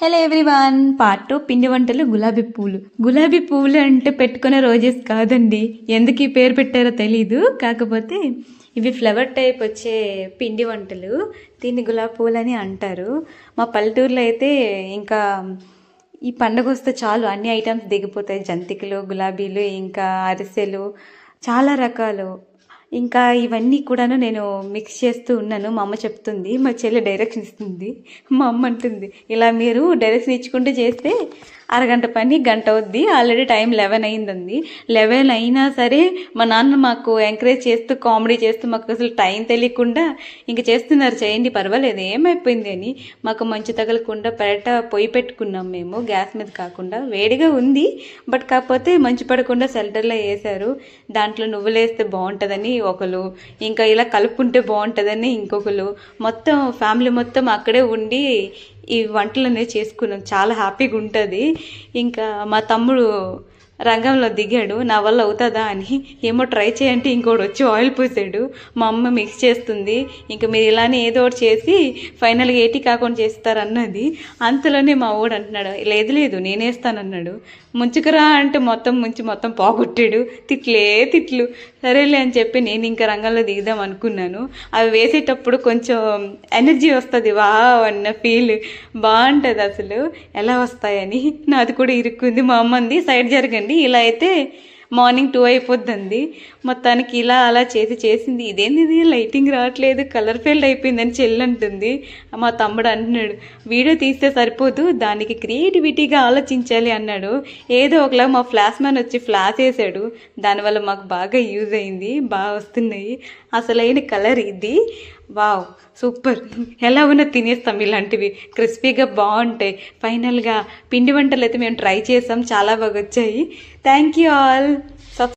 Hello everyone, part 2 పిండి వంటలు గులాబీ పూలు. గులాబీ పూలు అంటే పెట్టుకునే రోజెస్ కాదండి. ఎందుకు ఈ పేరు పెట్టారో తెలీదు. కాకపోతే ఇవి ఫ్లవర్ టైప్ వచ్చే పిండి వంటలు. దీన్ని గులాబీ పూలు అని అంటారు. మా పల్లెటూరులో అయితే ఇంకా ఈ పండగ వస్తే చాలు అన్ని ఐటమ్స్ దిగిపోతాయి. జంతికలు, గులాబీలు, ఇంకా అరిసెలు, చాలా రకాలు. ఇంకా ఇవన్నీ కూడాను నేను మిక్స్ చేస్తూ ఉన్నాను. మా అమ్మ చెప్తుంది, మా చెల్లి డైరెక్షన్ ఇస్తుంది. మా అమ్మ అంటుంది, ఇలా మీరు డైరెక్షన్ ఇచ్చుకుంటూ చేస్తే అరగంట పని గంట అవుద్ది. ఆల్రెడీ టైం 11 అయిందండి. 11 అయినా సరే మా నాన్న మాకు ఎంకరేజ్ చేస్తూ కామెడీ చేస్తూ మాకు అసలు టైం తెలియకుండా ఇంక చేస్తున్నారు, చేయండి పర్వాలేదు ఏమైపోయింది అని. మాకు మంచు తగలకుండా పొయ్యి పెట్టుకున్నాం మేము, గ్యాస్ మీద కాకుండా. వేడిగా ఉంది బట్ కాకపోతే మంచు పడకుండా షెల్టర్లో వేశారు. దాంట్లో నువ్వులు వేస్తే బాగుంటుందని ఒకరు, ఇంకా ఇలా కలుపుకుంటే బాగుంటుందని ఇంకొకరు, మొత్తం ఫ్యామిలీ మొత్తం అక్కడే ఉండి ఈ వంటలు అనేది చేసుకున్నాం. చాలా హ్యాపీగా ఉంటుంది. ఇంకా మా తమ్ముడు రంగంలో దిగాడు, నా వల్ల అవుతుందా అని. ఏమో ట్రై చేయంటే ఇంకోటి వచ్చి ఆయిల్ పోసాడు. మా అమ్మ మిక్స్ చేస్తుంది. ఇంకా మీరు ఇలానే ఏదో ఒకటి చేసి ఫైనల్గా ఏటి కాకుండా చేస్తారన్నది. అంతలోనే మా వాడు అంటున్నాడు, లేదు లేదు నేనేస్తానన్నాడు. ముంచుకురా అంటే మొత్తం పోగొట్టాడు. తిట్లు. సరేలే అని చెప్పి నేను ఇంకా రంగంలో దిగుదాం అనుకున్నాను. అవి వేసేటప్పుడు కొంచెం ఎనర్జీ వస్తుంది, వా అన్న ఫీల్ బాగుంటుంది అసలు. ఎలా వస్తాయని నాది కూడా ఇరుక్కుంది. మా అమ్మంది సైడ్ జరగండి, ఇలా అయితే మార్నింగ్ 2 అయిపోద్దండి. మొత్తానికి ఇలా అలా చేసింది. ఇదేంది లైటింగ్ రావట్లేదు, కలర్ ఫెయిల్డ్ అయిపోయిందని చెల్లి అంటుంది. మా తమ్ముడు అంటున్నాడు, వీడియో తీస్తే సరిపోదు, దానికి క్రియేటివిటీగా ఆలోచించాలి అన్నాడు. ఏదో ఒకలా మా ఫ్లాష్ మ్యాన్ వచ్చి ఫ్లాష్ వేసాడు. దానివల్ల మాకు బాగా యూజ్ అయింది, బాగా వస్తున్నాయి. అసలైన కలర్ ఇది. Wow super. ఎలా ఉన్నా తినేస్తాం, ఇలాంటివి క్రిస్పీగా బాగుంటాయి. ఫైనల్గా పిండి వంటలు అయితే మేము ట్రై చేసాం, చాలా బాగా వచ్చాయి. Thank you all.